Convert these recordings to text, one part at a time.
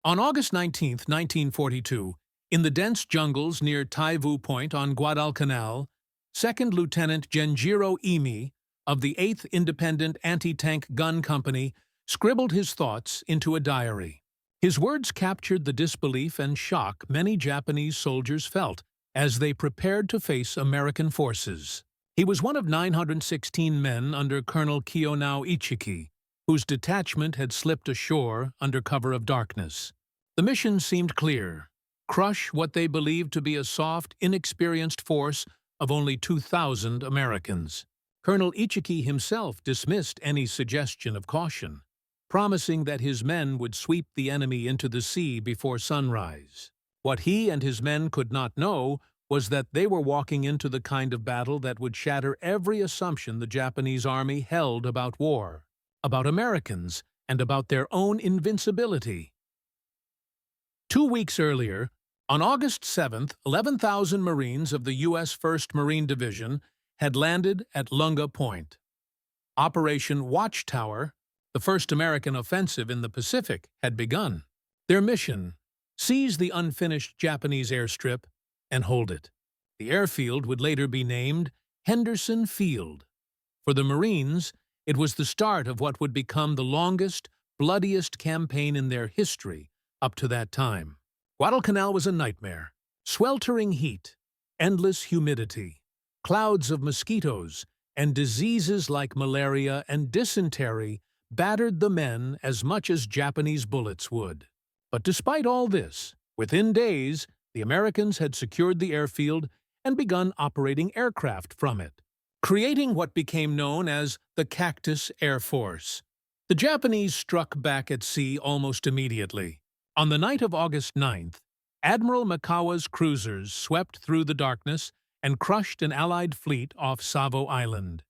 On August 19, 1942, in the dense jungles near Taivu Point on Guadalcanal, 2nd Lieutenant Genjiro Imi of the 8th Independent Anti-Tank Gun Company scribbled his thoughts into a diary. His words captured the disbelief and shock many Japanese soldiers felt as they prepared to face American forces. He was one of 916 men under Colonel Ichiki, whose detachment had slipped ashore under cover of darkness. The mission seemed clear: crush what they believed to be a soft, inexperienced force of only 2,000 Americans. Colonel Ichiki himself dismissed any suggestion of caution, promising that his men would sweep the enemy into the sea before sunrise. What he and his men could not know was that they were walking into the kind of battle that would shatter every assumption the Japanese army held about war, about Americans, and about their own invincibility. 2 weeks earlier, on August 7th, 11,000 Marines of the U.S. 1st Marine Division had landed at Lunga Point. Operation Watchtower, the first American offensive in the Pacific, had begun. Their mission: seize the unfinished Japanese airstrip and hold it. The airfield would later be named Henderson Field. For the Marines, it was the start of what would become the longest, bloodiest campaign in their history up to that time. Guadalcanal was a nightmare. Sweltering heat, endless humidity, clouds of mosquitoes, and diseases like malaria and dysentery battered the men as much as Japanese bullets would. But despite all this, within days, the Americans had secured the airfield and begun operating aircraft from it, creating what became known as the Cactus Air Force. The Japanese struck back at sea almost immediately. On the night of August 9th, Admiral Mikawa's cruisers swept through the darkness and crushed an Allied fleet off Savo Island,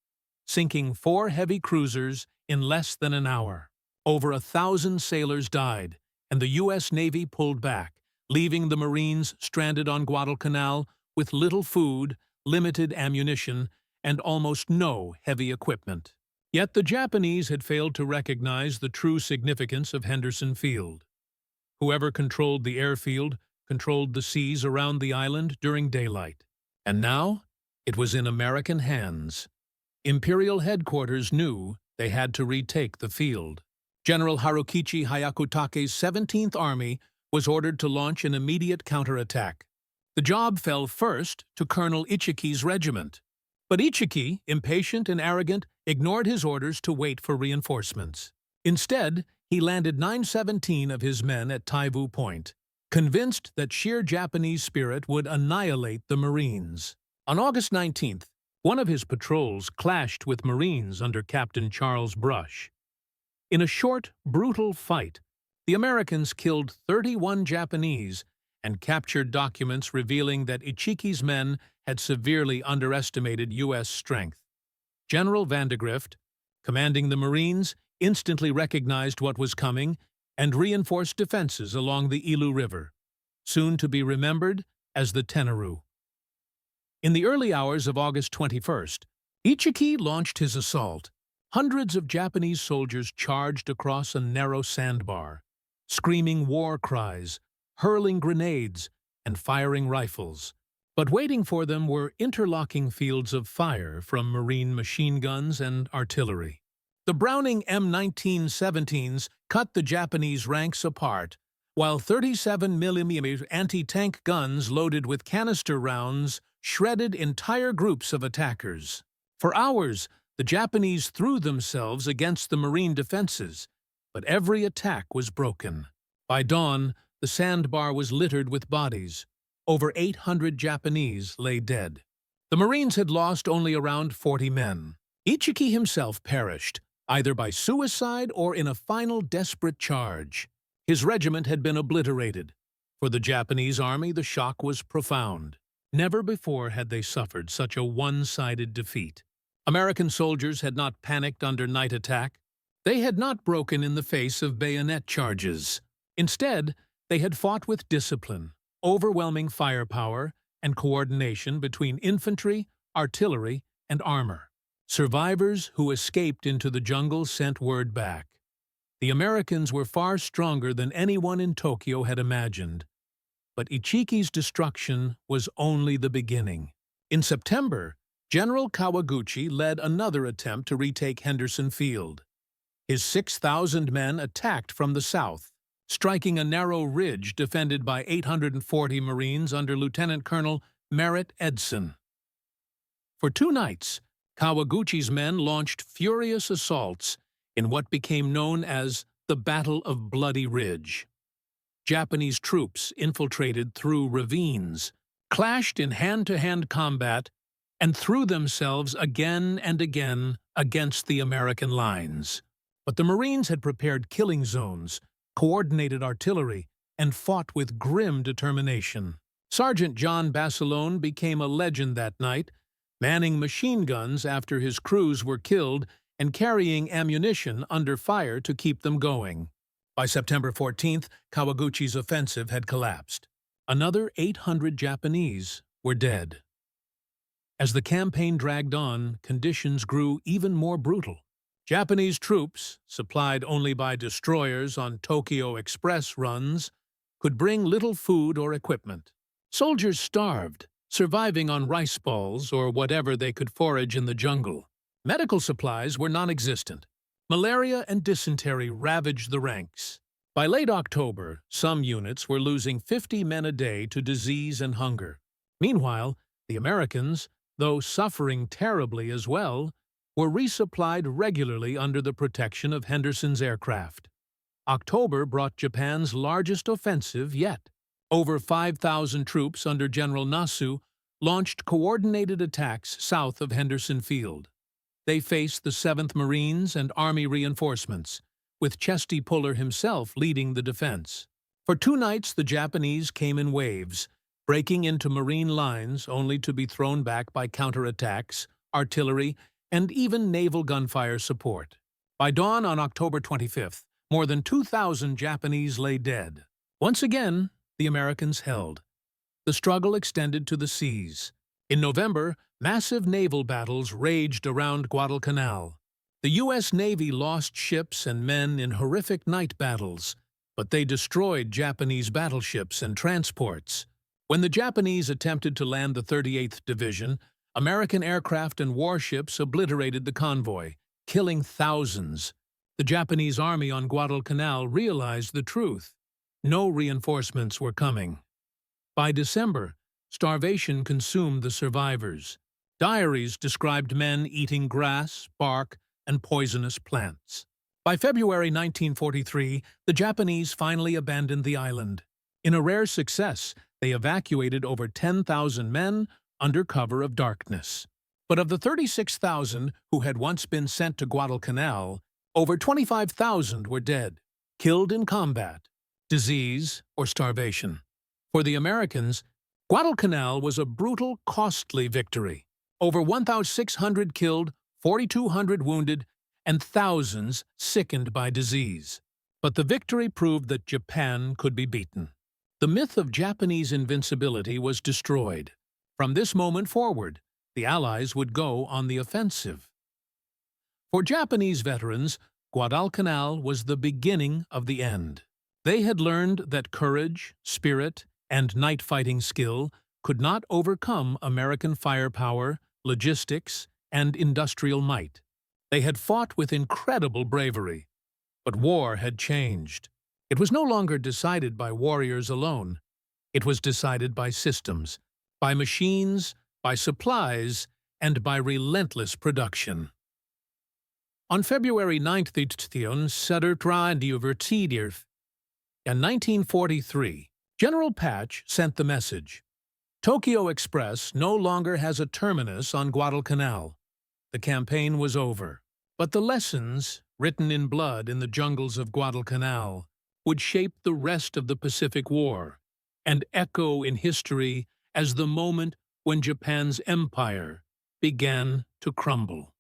sinking 4 heavy cruisers in less than an hour. Over 1,000 sailors died, and the U.S. Navy pulled back, leaving the Marines stranded on Guadalcanal with little food, limited ammunition, and almost no heavy equipment. Yet the Japanese had failed to recognize the true significance of Henderson Field. Whoever controlled the airfield controlled the seas around the island during daylight. And now, it was in American hands. Imperial headquarters knew they had to retake the field. General Harukichi Hyakutake's 17th Army was ordered to launch an immediate counterattack. The job fell first to Colonel Ichiki's regiment. But Ichiki, impatient and arrogant, ignored his orders to wait for reinforcements. Instead, he landed 917 of his men at Taivu Point, convinced that sheer Japanese spirit would annihilate the Marines. On August 19th, one of his patrols clashed with Marines under Captain Charles Brush. In a short, brutal fight, the Americans killed 31 Japanese and captured documents revealing that Ichiki's men had severely underestimated U.S. strength. General Vandegrift, commanding the Marines, instantly recognized what was coming and reinforced defenses along the Ilu River, soon to be remembered as the Tenaru. In the early hours of August 21st, Ichiki launched his assault. Hundreds of Japanese soldiers charged across a narrow sandbar, screaming war cries, hurling grenades, and firing rifles. But waiting for them were interlocking fields of fire from Marine machine guns and artillery. The Browning M1917s cut the Japanese ranks apart, while 37mm anti-tank guns loaded with canister rounds shredded entire groups of attackers. For hours, the Japanese threw themselves against the Marine defenses, but every attack was broken. By dawn, the sandbar was littered with bodies. Over 800 Japanese lay dead. The Marines had lost only around 40 men. Ichiki himself perished, either by suicide or in a final desperate charge. His regiment had been obliterated. For the Japanese army, the shock was profound. Never before had they suffered such a one-sided defeat. American soldiers had not panicked under night attack. They had not broken in the face of bayonet charges. Instead, they had fought with discipline, overwhelming firepower, and coordination between infantry, artillery, and armor. Survivors who escaped into the jungle sent word back. The Americans were far stronger than anyone in Tokyo had imagined. But Ichiki's destruction was only the beginning. In September, General Kawaguchi led another attempt to retake Henderson Field. His 6,000 men attacked from the south, striking a narrow ridge defended by 840 Marines under Lieutenant Colonel Merritt Edson. For 2 nights, Kawaguchi's men launched furious assaults in what became known as the Battle of Bloody Ridge. Japanese troops infiltrated through ravines, clashed in hand-to-hand combat, and threw themselves again and again against the American lines. But the Marines had prepared killing zones, coordinated artillery, and fought with grim determination. Sergeant John Basilone became a legend that night, manning machine guns after his crews were killed and carrying ammunition under fire to keep them going. By September 14th, Kawaguchi's offensive had collapsed. Another 800 Japanese were dead. As the campaign dragged on, conditions grew even more brutal. Japanese troops, supplied only by destroyers on Tokyo Express runs, could bring little food or equipment. Soldiers starved, surviving on rice balls or whatever they could forage in the jungle. Medical supplies were non-existent. Malaria and dysentery ravaged the ranks. By late October, some units were losing 50 men a day to disease and hunger. Meanwhile, the Americans, though suffering terribly as well, were resupplied regularly under the protection of Henderson's aircraft. October brought Japan's largest offensive yet. Over 5,000 troops under General Nasu launched coordinated attacks south of Henderson Field. They faced the 7th Marines and Army reinforcements, with Chesty Puller himself leading the defense. For 2 nights, the Japanese came in waves, breaking into Marine lines only to be thrown back by counterattacks, artillery, and even naval gunfire support. By dawn on October 25th, more than 2,000 Japanese lay dead. Once again, the Americans held. The struggle extended to the seas. In November, massive naval battles raged around Guadalcanal. The U.S. Navy lost ships and men in horrific night battles, but they destroyed Japanese battleships and transports. When the Japanese attempted to land the 38th Division, American aircraft and warships obliterated the convoy, killing thousands. The Japanese army on Guadalcanal realized the truth. No reinforcements were coming. By December, starvation consumed the survivors. Diaries described men eating grass, bark, and poisonous plants. By February 1943, the Japanese finally abandoned the island. In a rare success, they evacuated over 10,000 men under cover of darkness. But of the 36,000 who had once been sent to Guadalcanal, over 25,000 were dead, killed in combat, disease, or starvation. For the Americans, Guadalcanal was a brutal, costly victory. Over 1,600 killed, 4,200 wounded, and thousands sickened by disease. But the victory proved that Japan could be beaten. The myth of Japanese invincibility was destroyed. From this moment forward, the Allies would go on the offensive. For Japanese veterans, Guadalcanal was the beginning of the end. They had learned that courage, spirit, and night-fighting skill could not overcome American firepower, logistics, and industrial might. They had fought with incredible bravery. But war had changed. It was no longer decided by warriors alone. It was decided by systems, by machines, by supplies, and by relentless production. On February 9th, in 1943, General Patch sent the message: Tokyo Express no longer has a terminus on Guadalcanal. The campaign was over, but the lessons, written in blood in the jungles of Guadalcanal, would shape the rest of the Pacific War and echo in history as the moment when Japan's empire began to crumble.